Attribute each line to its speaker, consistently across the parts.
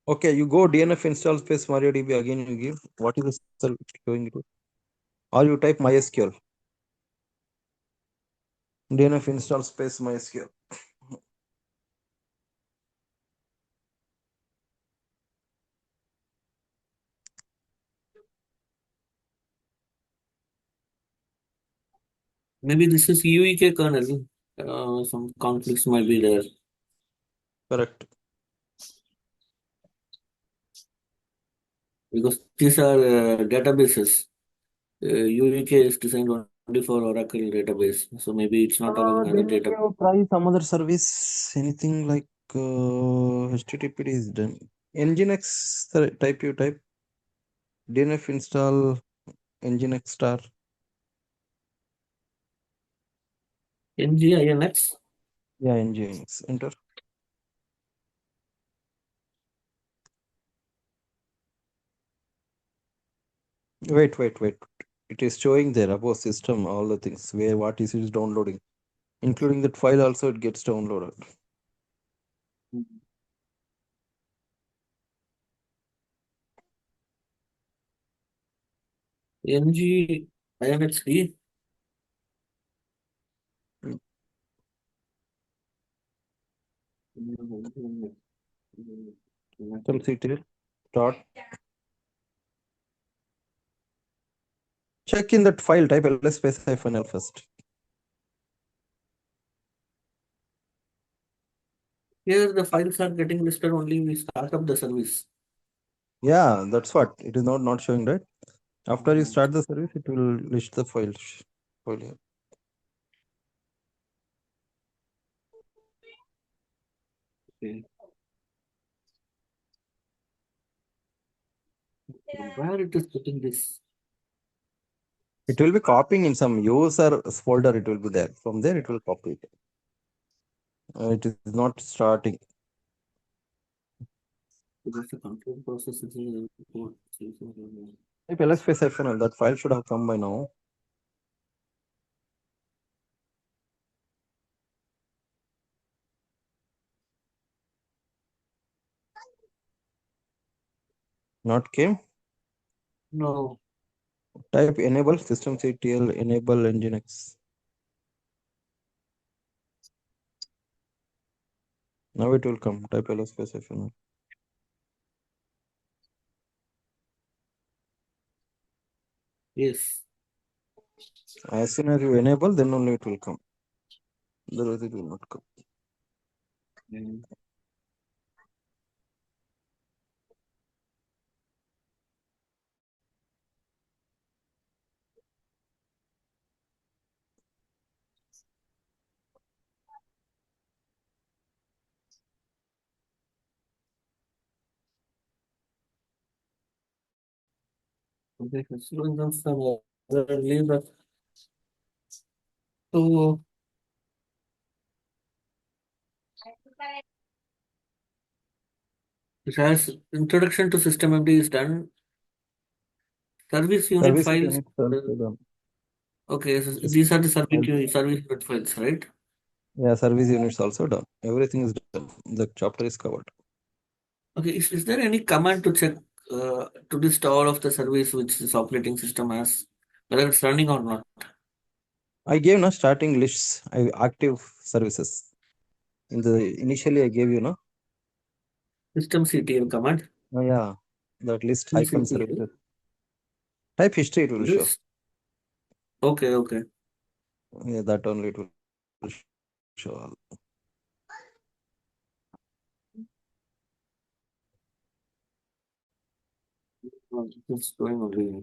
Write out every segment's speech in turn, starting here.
Speaker 1: Okay, you go DNF install space MariaDB again. You give what is the service going to, or you type MySQL. DNF install space MySQL.
Speaker 2: Maybe this is UEK kernel. Some conflicts might be there
Speaker 1: Correct.
Speaker 2: because these are databases. UEK is designed only for Oracle database, so maybe it's not allowing other
Speaker 1: Then
Speaker 2: data.
Speaker 1: you try some other service. Anything like HTTP is done. Nginx type you type. DNF install Nginx star.
Speaker 2: NGINX.
Speaker 1: Yeah, Nginx. Enter. Wait. It is showing there above system all the things where what is downloading, including that file also it gets downloaded.
Speaker 2: NGINXD.
Speaker 1: Control-CTRL dot. Check in that file. Type ls space -l first.
Speaker 2: Here the files are getting listed only we start up the service.
Speaker 1: Yeah, that's what it is not showing, right? After you start the service, it will list the files. File here.
Speaker 2: Okay. Where it is putting this?
Speaker 1: It will be copying in some user folder. It will be there. From there, it will copy it. It is not starting.
Speaker 2: Because the control process is in import.
Speaker 1: Type ls space -l. That file should have come by now. Not came.
Speaker 2: No.
Speaker 1: Type enable systemctl enable nginx. Now it will come. Type ls space -l.
Speaker 2: Yes.
Speaker 1: As soon as you enable, then only it will come. Otherwise, it will not come.
Speaker 2: Mm. Okay, so in terms of leave that. So it has introduction to system MD is done. Service unit
Speaker 1: Service
Speaker 2: files.
Speaker 1: unit also done.
Speaker 2: Okay, so
Speaker 1: System
Speaker 2: these are the
Speaker 1: also.
Speaker 2: service unit files, right?
Speaker 1: Yeah, service units also done. Everything is done. The chapter is covered.
Speaker 2: Okay, is there any command to check to list all of the service which this operating system has, whether it's running or not?
Speaker 1: I gave no starting lists. Active services. In the initially I gave you no.
Speaker 2: Systemctl command.
Speaker 1: Oh, yeah, that list hyphen
Speaker 2: Systemctl
Speaker 1: services. Type history it will show.
Speaker 2: list. Okay, okay.
Speaker 1: Yeah, that only it will show all.
Speaker 2: It's going only.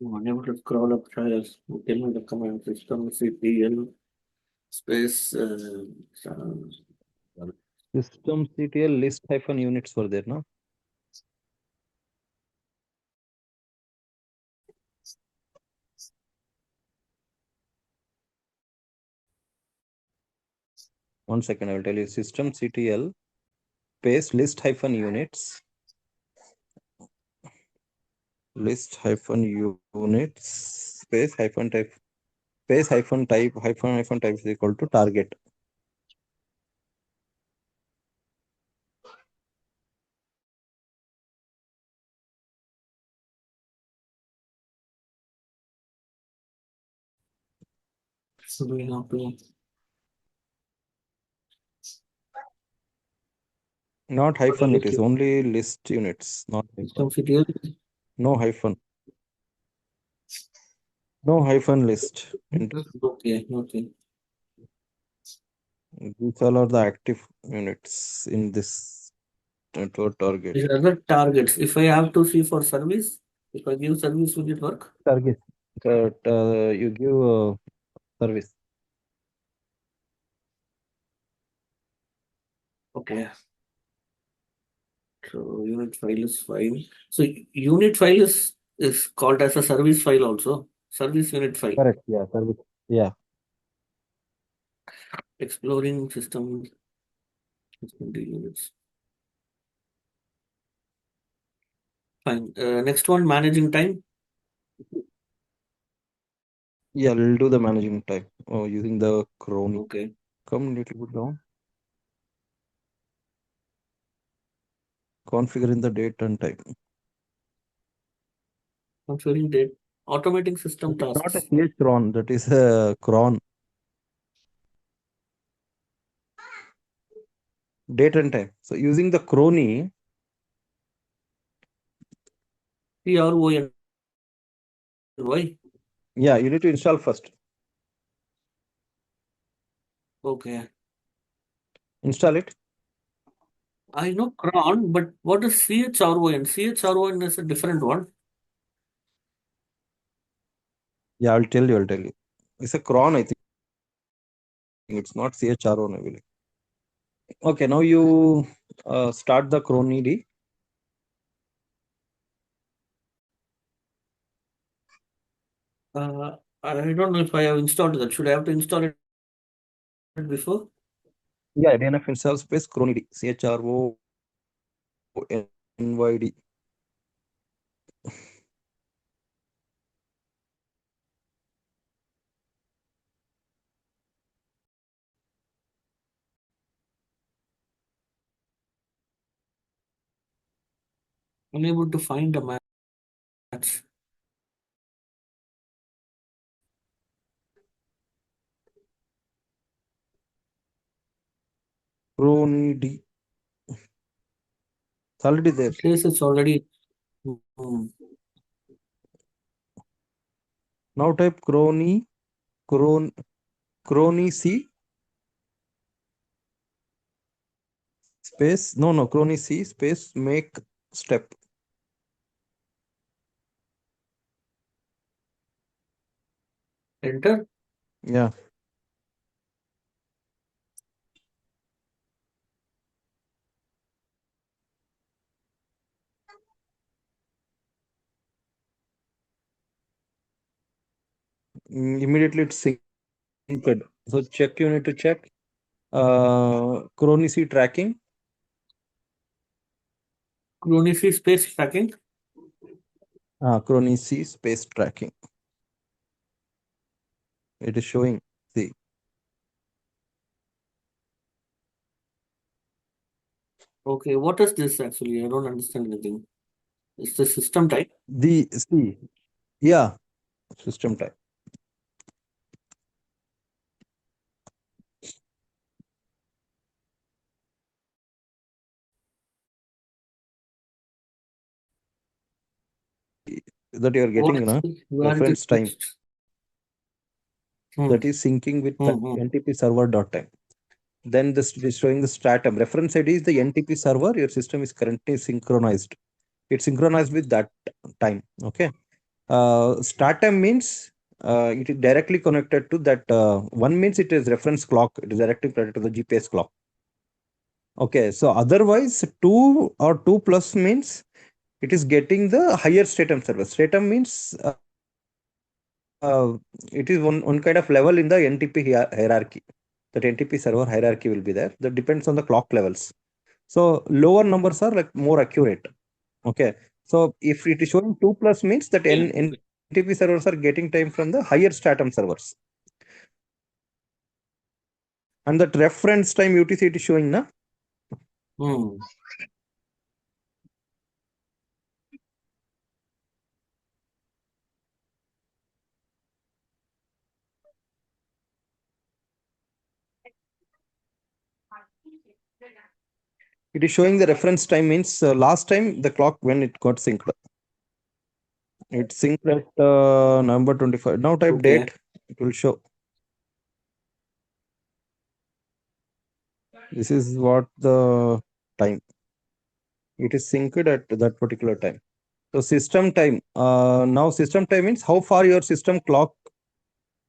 Speaker 2: I'm unable to scroll up files. Tell me the command systemctl space.
Speaker 1: Systemctl list hyphen units were there, no? 1 second, I will tell you. Systemctl space list hyphen units, list hyphen units space hyphen type, space hyphen type hyphen type is equal to target.
Speaker 2: So we have to
Speaker 1: Not
Speaker 2: put a
Speaker 1: hyphen, it
Speaker 2: list
Speaker 1: is only list units, not hyphen.
Speaker 2: system CTL.
Speaker 1: No hyphen. No hyphen list. Enter.
Speaker 2: Okay, okay.
Speaker 1: These all are the active units in this network target.
Speaker 2: These are the targets. If I have to see for service, if I give service, will it work?
Speaker 1: Target. You give service.
Speaker 2: Okay. So unit file is file. So unit file is called as a service file also. Service unit file.
Speaker 1: Correct. Yeah, service. Yeah.
Speaker 2: Exploring system units. Fine. Next one, managing time.
Speaker 1: Yeah, we'll do the managing type. Oh, using the crony.
Speaker 2: Okay.
Speaker 1: Come a little bit down. Configuring the date and time.
Speaker 2: Configuring date. Automating system
Speaker 1: That is not a
Speaker 2: tasks.
Speaker 1: CH cron. That is a cron. Date and time. So using the crony.
Speaker 2: CRONY.
Speaker 1: Yeah, you need to install first.
Speaker 2: Okay.
Speaker 1: Install it.
Speaker 2: I know cron, but what is CHRON? CHRON is a different one.
Speaker 1: Yeah, I'll tell you. I'll tell you. It's a cron, I think. It's not CHRO, I believe. Okay, now you start the crony D.
Speaker 2: I don't know if I have installed that. Should I have to install it before?
Speaker 1: Yeah, DNF install space crony D. CHRO NYD.
Speaker 2: Unable to find a match.
Speaker 1: Crony D. It's already there.
Speaker 2: It says it's already. Hmm.
Speaker 1: Now type crony C space. No, crony C space make step.
Speaker 2: Enter.
Speaker 1: Yeah. Immediately it's synced. So check, you need to check. Crony C tracking.
Speaker 2: Clonicy space tracking.
Speaker 1: Crony C space tracking. It is showing. See.
Speaker 2: Okay, what is this actually? I don't understand anything. It's the system type.
Speaker 1: The see. Yeah. System type. That you are
Speaker 2: What
Speaker 1: getting,
Speaker 2: is
Speaker 1: na?
Speaker 2: where it is
Speaker 1: Reference time.
Speaker 2: fixed? Hmm.
Speaker 1: That is syncing with the
Speaker 2: Hmm.
Speaker 1: NTP server dot time. Then this is showing the stratum. Reference ID is the NTP server. Your system is currently synchronized. It's synchronized with that time. Okay. Stratum means it is directly connected to that. One means it is reference clock. It is directly connected to the GPS clock. Okay. So otherwise, 2 or 2 plus means it is getting the higher stratum server. Stratum means it is one kind of level in the NTP hierarchy. that NTP server hierarchy will be there. That depends on the clock levels. So lower numbers are like more accurate. Okay. So if it is showing 2 plus means that NTP servers are getting time from the higher stratum servers. And that reference time UTC it is showing na.
Speaker 2: Hmm.
Speaker 1: It is showing the reference time means last time the clock when it got synced. It synced at November 25. Now type
Speaker 2: Okay.
Speaker 1: date. It will show. This is what the time. It is synced at that particular time. So system time. Now system time means how far your system clock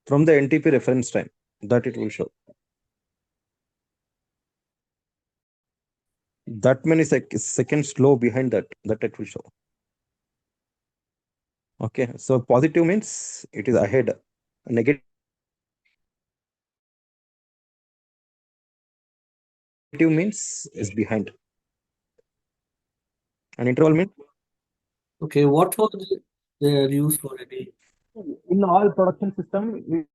Speaker 1: from the NTP reference time. That it will show. That many seconds low behind that. That it will show. Okay. So positive means it is ahead. Negative means is behind. And interval means
Speaker 2: Okay. What was the use for any?
Speaker 1: in all production system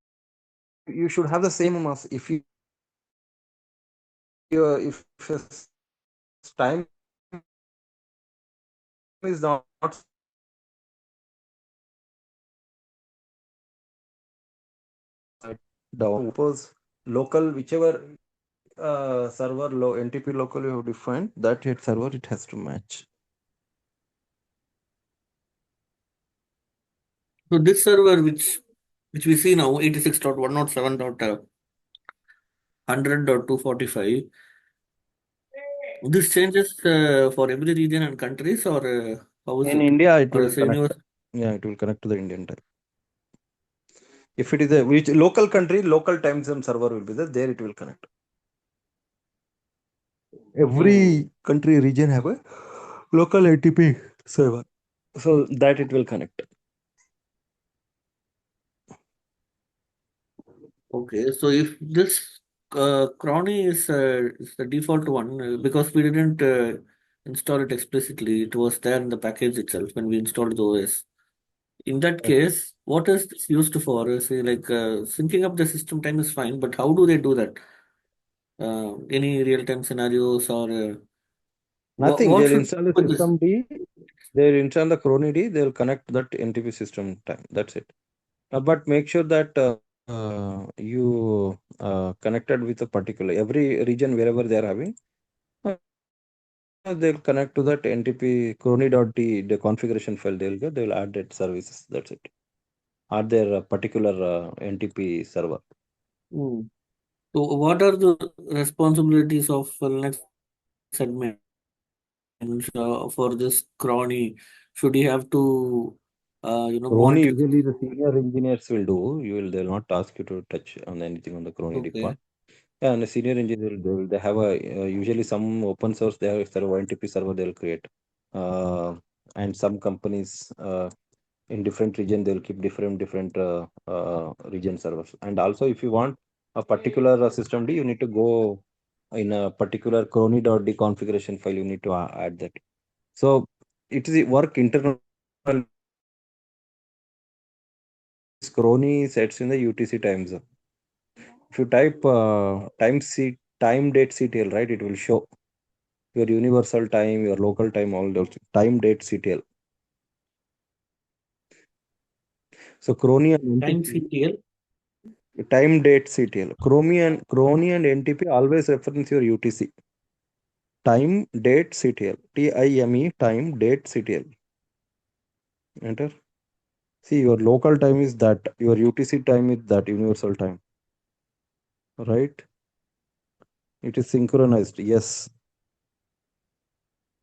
Speaker 1: you should have the same mass. If time is not down, suppose local whichever server NTP local you have defined that hit server it has to match.
Speaker 2: So this server, which we see now, 86.107.100.245. This changes for every region and countries, or how is
Speaker 1: In
Speaker 2: it?
Speaker 1: India it
Speaker 2: Or
Speaker 1: will
Speaker 2: is it
Speaker 1: connect.
Speaker 2: universal?
Speaker 1: Yeah, it will connect to the Indian time. If it is a which local country, local time zone server will be there it will connect.
Speaker 2: Hmm.
Speaker 1: Every country region have a local ATP server. So that it will connect.
Speaker 2: Okay, so if this cronny is the default one, because we didn't install it explicitly, it was there in the package itself when we installed the OS. In that case, what is this used for? Say, like syncing up the system time is fine, but how do they do that? Any real-time scenarios, or
Speaker 1: Nothing.
Speaker 2: what
Speaker 1: They'll
Speaker 2: should
Speaker 1: install the
Speaker 2: with this?
Speaker 1: system D. They'll install the Chrony D. They'll connect that NTP system time. That's it. But make sure that you connected with a particular every region wherever they are having. They'll connect to that NTP Chrony.d the configuration file. They'll get. They'll add that services. That's it. Add their particular NTP server.
Speaker 2: Hmm. So, what are the responsibilities of Linux admin for this cronny? Should he have to,
Speaker 1: Chrony
Speaker 2: monitor?
Speaker 1: usually the senior engineers will do. They'll not ask you to touch on anything on the Chrony
Speaker 2: Okay.
Speaker 1: part. Yeah, and a senior engineer they have a usually some open source they have server NTP server they'll create, and some companies in different region they'll keep different region servers. And also if you want a particular system D, you need to go in a particular chrony.d configuration file. You need to add that. So it is work internal. Chrony sets in the UTC time zone. If you type time date CTL, right, it will show your universal time, your local time, all those time date CTL. So Chrony and
Speaker 2: Time
Speaker 1: NTP,
Speaker 2: CTL.
Speaker 1: time date CTL. Chrony and NTP always reference your UTC. Time date CTL. TIME time date CTL. Enter. See your local time is that, your UTC time is that universal time. Right? It is synchronized. Yes.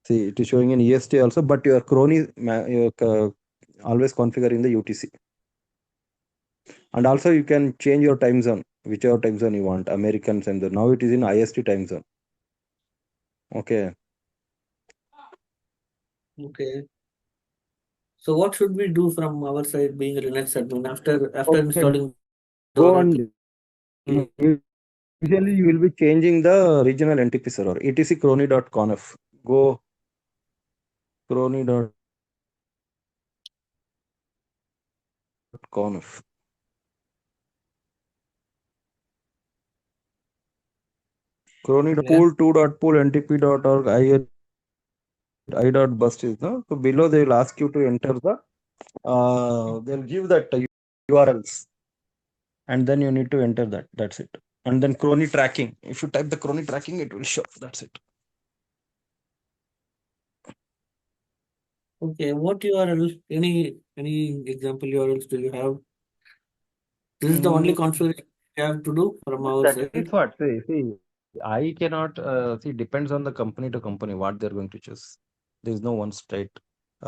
Speaker 1: See, it is showing in EST also, but your Chrony always configuring the UTC. And also you can change your time zone, whichever time zone you want, American time zone. Now it is in IST time zone. Okay.
Speaker 2: Okay. So, what should we do from our side, being a Linux admin, after
Speaker 1: Okay.
Speaker 2: installing the
Speaker 1: Go
Speaker 2: Oracle?
Speaker 1: on. Usually, you will be changing the regional NTP server, etc crony.conf. Go crony.conf.
Speaker 2: Okay.
Speaker 1: Crony.pool2.pool.ntp.org i.bust is no. So below they will ask you to enter the they'll give that URLs, and then you need to enter that. That's it. And then crony tracking. If you type the crony tracking, it will show. That's it.
Speaker 2: Okay. What URL? Any example URLs do you have? This is the only
Speaker 1: Mm,
Speaker 2: configuration we have to do from our
Speaker 1: that is
Speaker 2: side.
Speaker 1: what. See, I cannot see. Depends on the company to company what they're going to choose. There is no one straight.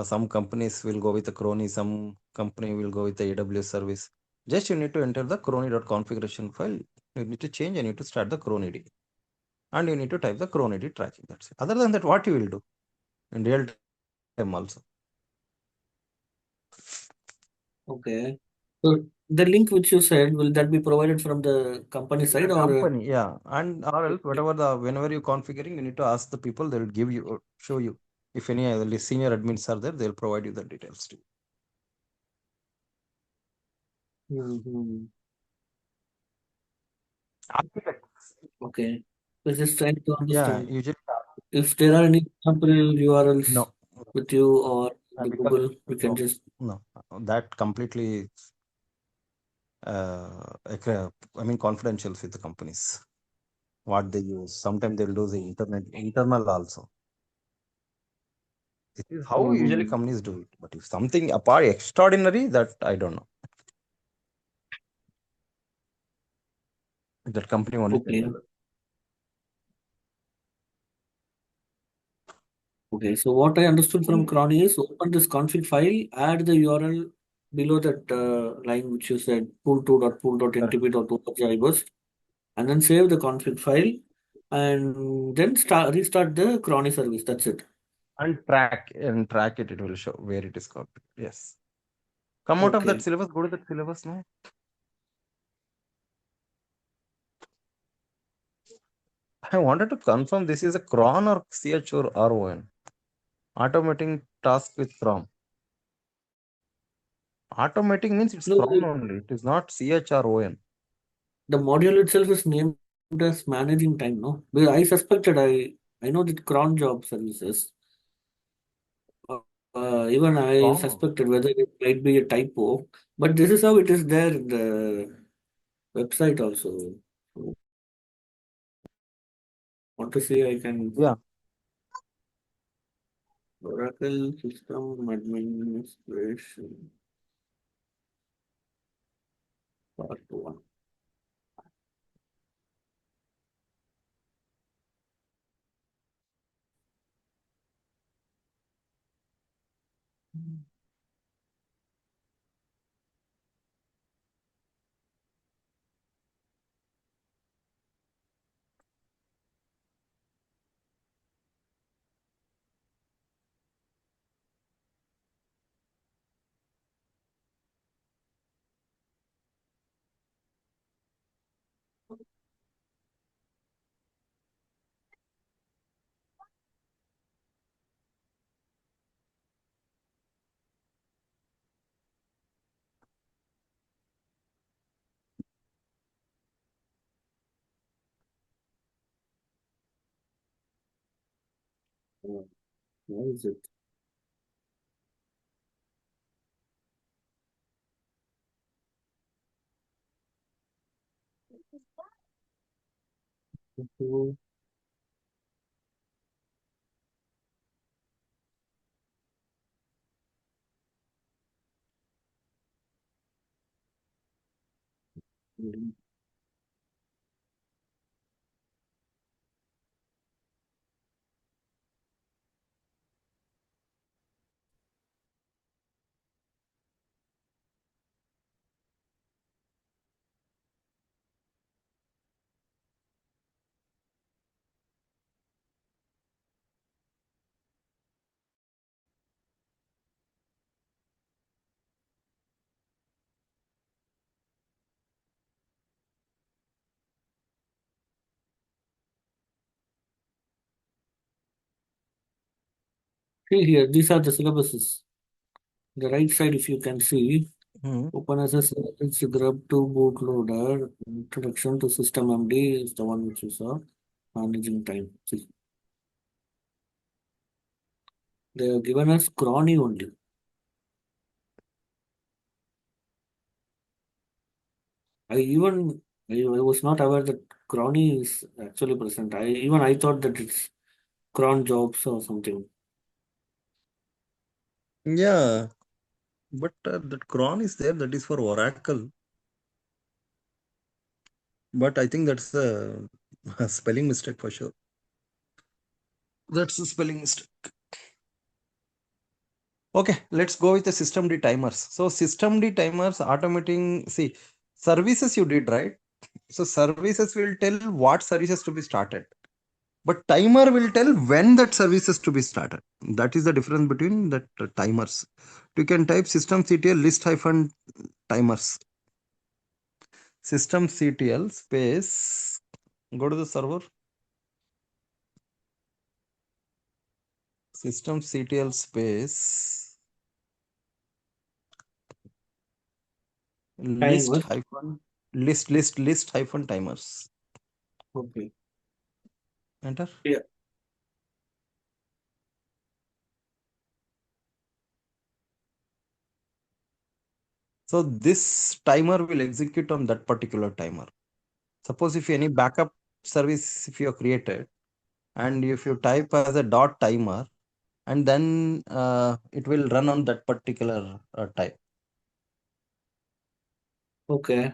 Speaker 1: Some companies will go with the crony. Some company will go with the AWS service. Just you need to enter the crony.configuration file. You need to change and you need to start the crony. And you need to type the cron edit tracking. That's it. Other than that, what you will do in real time also.
Speaker 2: Okay. So the link which you said, will that be provided from the company
Speaker 1: The
Speaker 2: side or?
Speaker 1: company, yeah, and or else whatever the whenever you configuring, you need to ask the people. They will give you show you if any other senior admins are there. They'll provide you the details too.
Speaker 2: Mhm.
Speaker 1: Architects,
Speaker 2: Okay. We're just trying to
Speaker 1: yeah,
Speaker 2: understand
Speaker 1: usually
Speaker 2: if there are any example URLs
Speaker 1: no,
Speaker 2: with you or the
Speaker 1: because
Speaker 2: Google, we can
Speaker 1: no,
Speaker 2: just.
Speaker 1: no, that completely I mean confidential with the companies. What they use. Sometimes they'll do the internet internal also. This is how usually
Speaker 2: Mhm.
Speaker 1: companies do it. But if something apart extraordinary, that I don't know. That company only can
Speaker 2: Okay.
Speaker 1: tell us.
Speaker 2: Okay. So what I understood from Crony is open this config file, add the URL below that line which you said
Speaker 1: Correct.
Speaker 2: pool2.pool.ntp.org, and then save the config file and then restart the Crony service. That's it.
Speaker 1: And track it. It will show where it is copied. Yes. Come out of that
Speaker 2: Okay.
Speaker 1: syllabus. Go to that syllabus now. I wanted to confirm this is a cron or ch or ron. Automating task with cron. Automating means it's
Speaker 2: No,
Speaker 1: cron only. It is not ch or on.
Speaker 2: the module itself is named as managing time, no? Because I know that cron job services. Uh, Even I
Speaker 1: Cron only.
Speaker 2: suspected whether it might be a typo, but this is how it is there in the website also. Want to see? I can
Speaker 1: Yeah.
Speaker 2: Oracle System Administration Part 1. Where is it? Mhm. See here, these are the syllabuses. The right side, if you can see,
Speaker 1: Hmm.
Speaker 2: open as a syllabus, grub to bootloader, introduction to system MD is the one which you saw, managing time. See, they have given us chrony only. I even I was not aware that chrony is actually present. I thought that it's cron jobs or something.
Speaker 1: Yeah, but that cron is there. That is for Oracle. But I think that's a spelling mistake for sure. That's a spelling mistake. Okay, let's go with the system D timers. So system D timers automating. See, services you did right. So services will tell what services to be started, but timer will tell when that services to be started. That is the difference between that timers. You can type systemctl list hyphen timers. Systemctl space. Go to the server. Systemctl space list
Speaker 2: Timers.
Speaker 1: hyphen list hyphen timers.
Speaker 2: Okay.
Speaker 1: Enter.
Speaker 2: Yeah.
Speaker 1: So this timer will execute on that particular timer. Suppose if any backup service if you have created and if you type as a dot timer and then it will run on that particular type.
Speaker 2: Okay.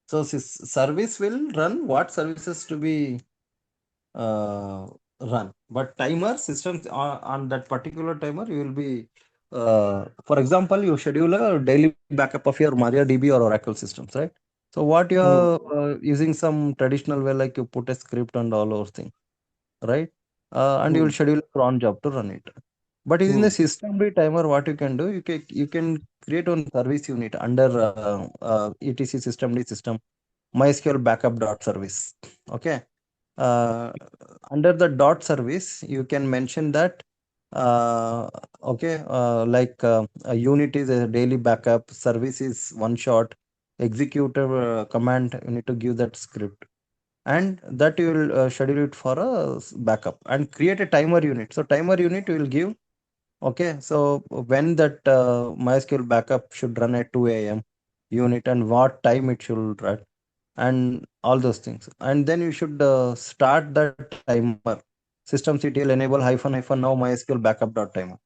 Speaker 1: So service will run what services to be uh, run. But timer systems on that particular timer, you will be, for example, you schedule a daily backup of your MariaDB or Oracle systems, right? So what
Speaker 2: Hmm.
Speaker 1: you're using some traditional way, like you put a script and all those things, right? And you will
Speaker 2: Hmm.
Speaker 1: schedule a cron job to run it. But in the
Speaker 2: Hmm.
Speaker 1: system timer, what you can do, you can create one service unit under etc system system MySQL backup dot service. Okay, uh, under the dot service you can mention that okay, like a unit is a daily backup, service is one shot, execute a command, you need to give that script, and that you will schedule it for a backup and create a timer unit. So timer unit will give, okay, so when that MySQL backup should run at 2 a.m. unit and what time it should run and all those things. And then you should start the timer. Systemctl enable hyphen hyphen now MySQL backup dot timer.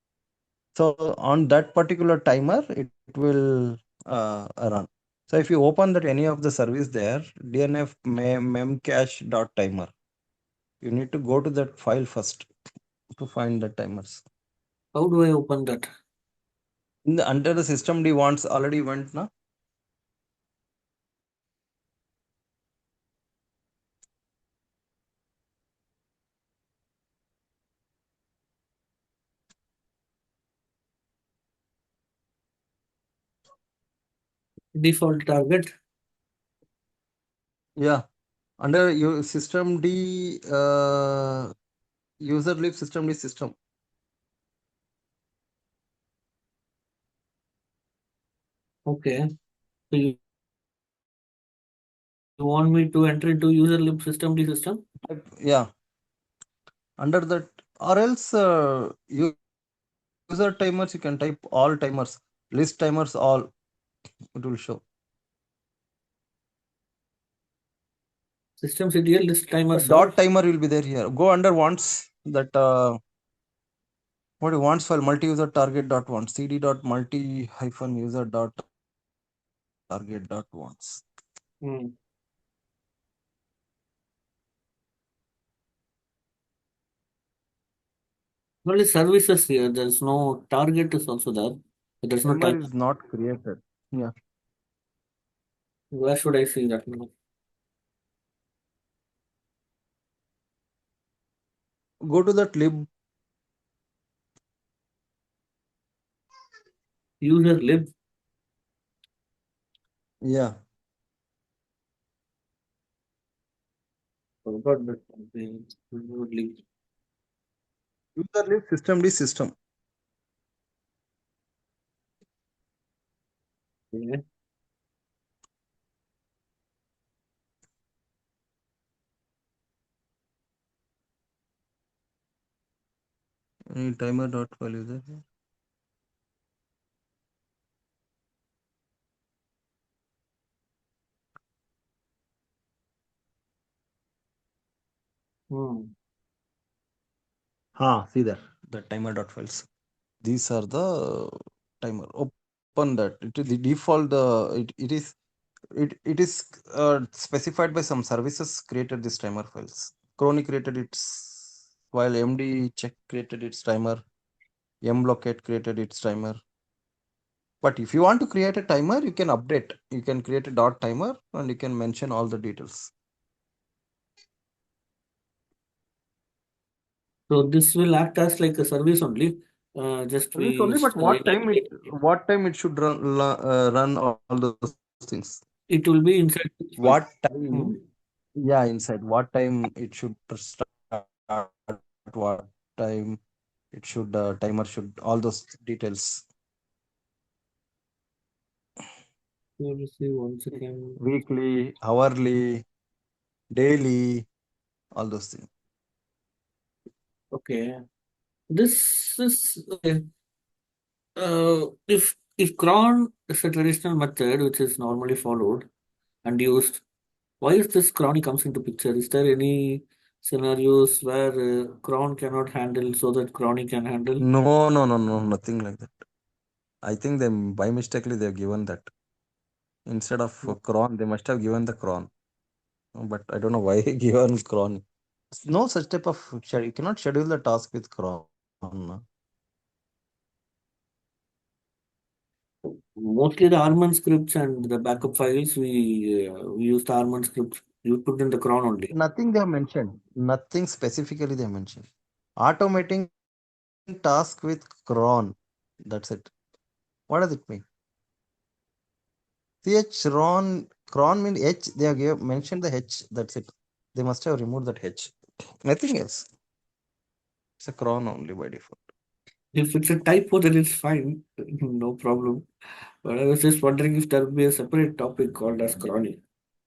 Speaker 1: So on that particular timer, it will run. So if you open that any of the service there, DNF memcache dot timer, you need to go to that file first to find the timers.
Speaker 2: How do I open that?
Speaker 1: Under the system D wants already went now.
Speaker 2: Default target.
Speaker 1: Yeah, under your system D user live system D system.
Speaker 2: Okay. So you want me to enter into user lib system D system?
Speaker 1: Yeah, under that, or else user timers you can type all timers, list timers all, it will show.
Speaker 2: System CTL list
Speaker 1: The
Speaker 2: timers all.
Speaker 1: dot timer will be there here. Go under wants that what you wants file multi user target dot wants cd dot multi hyphen user dot target dot wants.
Speaker 2: Hmm. Only services here. There's no target is also there. But there's no
Speaker 1: Timer
Speaker 2: timer.
Speaker 1: is not created. Yeah.
Speaker 2: Where should I see that now?
Speaker 1: Go to that lib.
Speaker 2: User lib.
Speaker 1: Yeah.
Speaker 2: forgot that something. Remotely.
Speaker 1: User leave system D system.
Speaker 2: Yeah.
Speaker 1: Any timer dot file user.
Speaker 2: Hmm.
Speaker 1: See there, the timer dot files. These are the timer. Open that. It is the default. It is specified by some services created this timer files. Crony created its while MD check created its timer. Mlocate created its timer. But if you want to create a timer, you can update. You can create a dot timer and you can mention all the details.
Speaker 2: So this will act as like a service only. Just
Speaker 1: Service only,
Speaker 2: we
Speaker 1: but what time it should run all those things.
Speaker 2: it will be inside
Speaker 1: What
Speaker 2: this file.
Speaker 1: time?
Speaker 2: Hmm.
Speaker 1: Yeah, inside what time it should start, what time it should timer should all those details.
Speaker 2: Let me see once again.
Speaker 1: Weekly, hourly, daily, all those things.
Speaker 2: Okay. This is okay. If cron is a traditional method which is normally followed and used, why is this cron comes into picture? Is there any scenarios where cron cannot handle so that cron can handle?
Speaker 1: No, no, no, no, nothing like that. I think they by mistakenly they've given that instead of cron, they must have given the cron. But I don't know why given cron. No such type of schedule. You cannot schedule the task with cron.
Speaker 2: Mostly the Arman scripts and the backup files, we use the Arman scripts. You put in the cron only.
Speaker 1: Nothing they have mentioned. Nothing specifically they mentioned. Automating task with cron. That's it. What does it mean? CH ron cron means H. They have mentioned the H. That's it. They must have removed that H. Nothing else. It's a cron only by default.
Speaker 2: If it's a typo, then it's fine, no problem. But I was just wondering if there would be a separate topic called as chronic.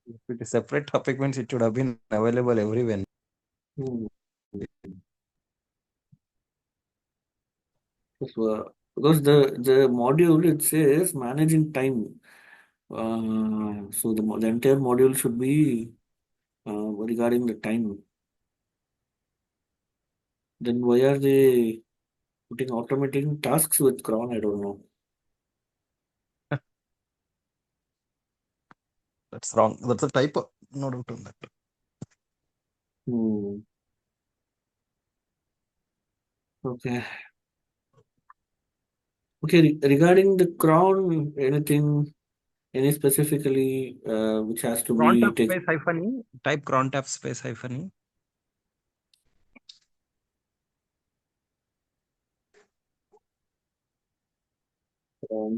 Speaker 1: If it is separate topic means it should have been available everywhere.
Speaker 2: Hmm. Because the module it says managing time. So the entire module should be regarding the time. Then why are they putting automating tasks with cron? I don't know.
Speaker 1: That's wrong. That's a typo. No doubt on that.
Speaker 2: Hmm. Okay. Okay. Regarding the crown, anything, any specifically which has to
Speaker 1: Cron
Speaker 2: be
Speaker 1: tab
Speaker 2: taken?
Speaker 1: space hyphen e. Type cron tab space hyphen e.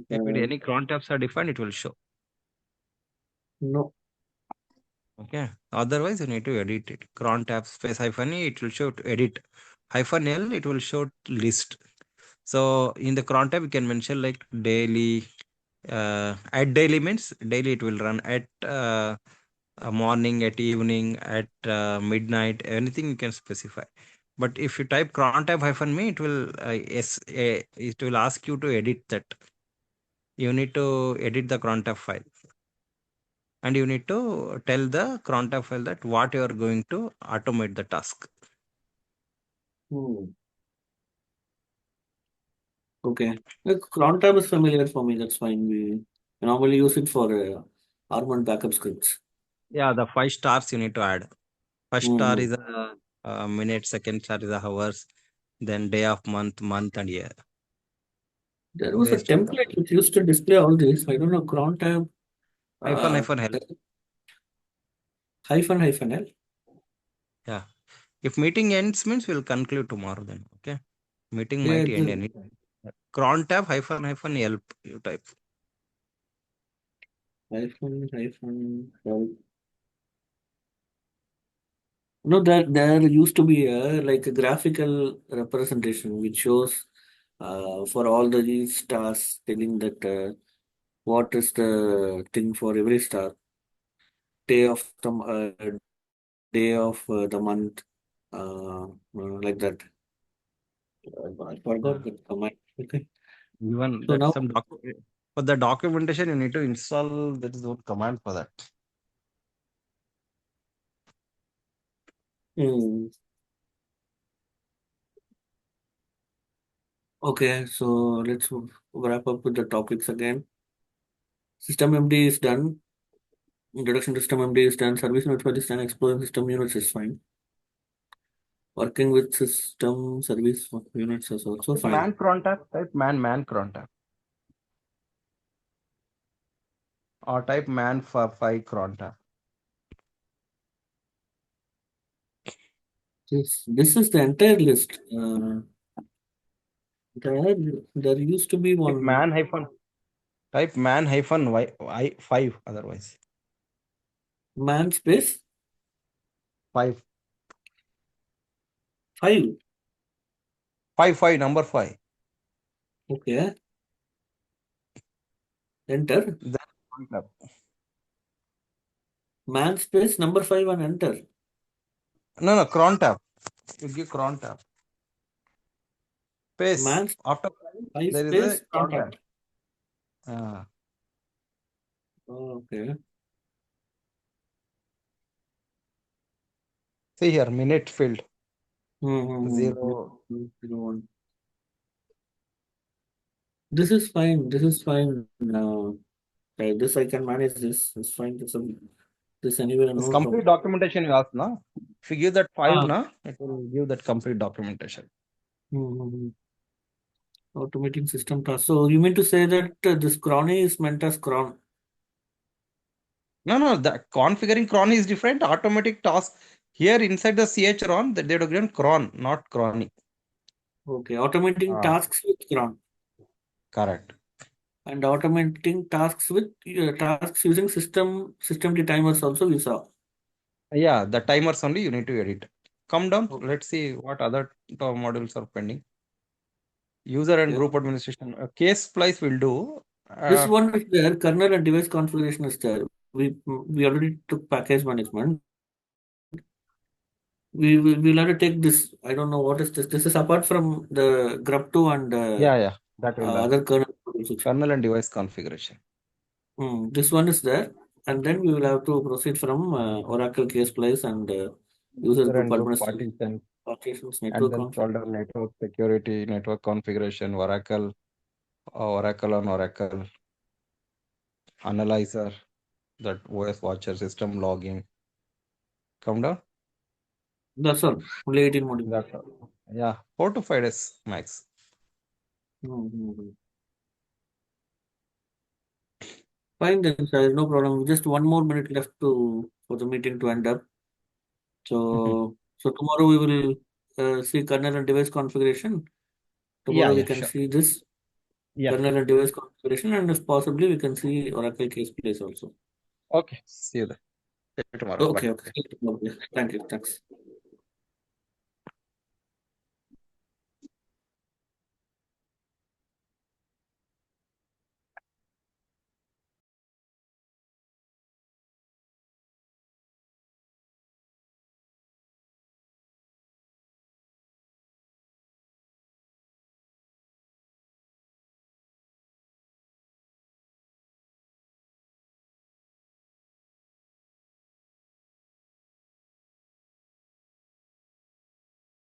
Speaker 1: If any cron tabs are defined, it will show.
Speaker 2: No.
Speaker 1: Okay. Otherwise, you need to edit it. Cron tab space hyphen e, it will show to edit. Hyphen L, it will show list. So in the cron tab, you can mention like daily. At daily means daily it will run at morning, at evening, at midnight. Anything you can specify. But if you type cron tab hyphen me, it will ask you to edit that. You need to edit the cron tab file. And you need to tell the cron tab file that what you are going to automate the task.
Speaker 2: Hmm. Okay. The cron tab is familiar for me. That's fine. We normally use it for Armand backup scripts.
Speaker 1: Yeah, the 5 stars you need to add. First star
Speaker 2: Hmm.
Speaker 1: is a minute, second star is a hours, then day of month, month and year.
Speaker 2: There was a
Speaker 1: Based on the
Speaker 2: template which used to display all this. I don't know. Cron tab
Speaker 1: hyphen
Speaker 2: uh,
Speaker 1: hyphen help.
Speaker 2: hyphen L.
Speaker 1: Yeah. If meeting ends means we'll conclude tomorrow then. Okay. Meeting
Speaker 2: Yeah,
Speaker 1: might end any. Cron tab hyphen hyphen help you type.
Speaker 2: hyphen L. No, there used to be a like a graphical representation which shows for all the these stars telling that what is the thing for every star, day of the month, like that. I
Speaker 1: Yeah.
Speaker 2: forgot the command. Okay.
Speaker 1: Even
Speaker 2: So
Speaker 1: that
Speaker 2: now,
Speaker 1: some for the documentation you need to install that is one command for that.
Speaker 2: hmm, okay. So let's wrap up with the topics again. System MD is done. Introduction to system MD is done. Service notified is done. Exploring system units is fine. Working with system service units is also
Speaker 1: Type
Speaker 2: fine.
Speaker 1: man cron tab, type man cron tab, or type man for 5 cron tab.
Speaker 2: This is the entire list. There, there used to be
Speaker 1: Type
Speaker 2: one
Speaker 1: man hyphen type man hyphen y 5 otherwise.
Speaker 2: man space
Speaker 1: 5
Speaker 2: 5.
Speaker 1: 5 number 5.
Speaker 2: Okay, enter.
Speaker 1: Then cron tab.
Speaker 2: Man space number 5 and enter.
Speaker 1: No, cron tab. You give cron tab. Space
Speaker 2: Man
Speaker 1: after
Speaker 2: 5
Speaker 1: there is a
Speaker 2: space
Speaker 1: cron tab.
Speaker 2: contact.
Speaker 1: Ah,
Speaker 2: Okay.
Speaker 1: see here minute filled
Speaker 2: Mm-hmm.
Speaker 1: 0.
Speaker 2: This is fine. This is fine. Okay, this I can manage. This is fine. This anyway
Speaker 1: This
Speaker 2: no
Speaker 1: complete
Speaker 2: problem.
Speaker 1: documentation you ask na. If you give that 5
Speaker 2: Ah,
Speaker 1: na, it will give that complete documentation.
Speaker 2: mm-hmm. Automating system task. So you mean to say that this cron is meant as cron?
Speaker 1: No, the configuring cron is different. Automatic task here inside the chron that they have given cron, not crony.
Speaker 2: Okay, automating
Speaker 1: Ah,
Speaker 2: tasks with cron
Speaker 1: correct.
Speaker 2: and automating tasks with tasks using system timers also we saw.
Speaker 1: Yeah, the timers only you need to edit. Come down.
Speaker 2: Okay.
Speaker 1: Let's see what other modules are pending. User and group administration. Case splice will do.
Speaker 2: This
Speaker 1: Uh,
Speaker 2: one is there. Kernel and device configuration is there. We already took package management. We'll have to take this. I don't know what is this. This is apart from the grub2 and
Speaker 1: yeah, that will learn.
Speaker 2: other kernel modules.
Speaker 1: Kernel and device configuration.
Speaker 2: This one is there, and then we will have to proceed from Oracle case place and user
Speaker 1: User
Speaker 2: group
Speaker 1: and group
Speaker 2: administration,
Speaker 1: partition,
Speaker 2: partitions,
Speaker 1: and
Speaker 2: network
Speaker 1: then
Speaker 2: config.
Speaker 1: folder network security, network configuration, Oracle on Oracle, analyzer, that OS watcher, system logging. Come down.
Speaker 2: That's all. Only 18 modules.
Speaker 1: That's all. Yeah, 4 to 5 days max.
Speaker 2: Mm-hmm. Fine then, sir. No problem. Just 1 more minute left to for the meeting to end up. So tomorrow we will see kernel and device configuration.
Speaker 1: Yeah,
Speaker 2: Tomorrow we
Speaker 1: yeah,
Speaker 2: can
Speaker 1: sure.
Speaker 2: see this
Speaker 1: Yeah.
Speaker 2: kernel and device configuration, and if possibly we can see Oracle case place also.
Speaker 1: Okay. See you there. See you tomorrow. Bye.
Speaker 2: Okay, okay. Thank you. Thanks.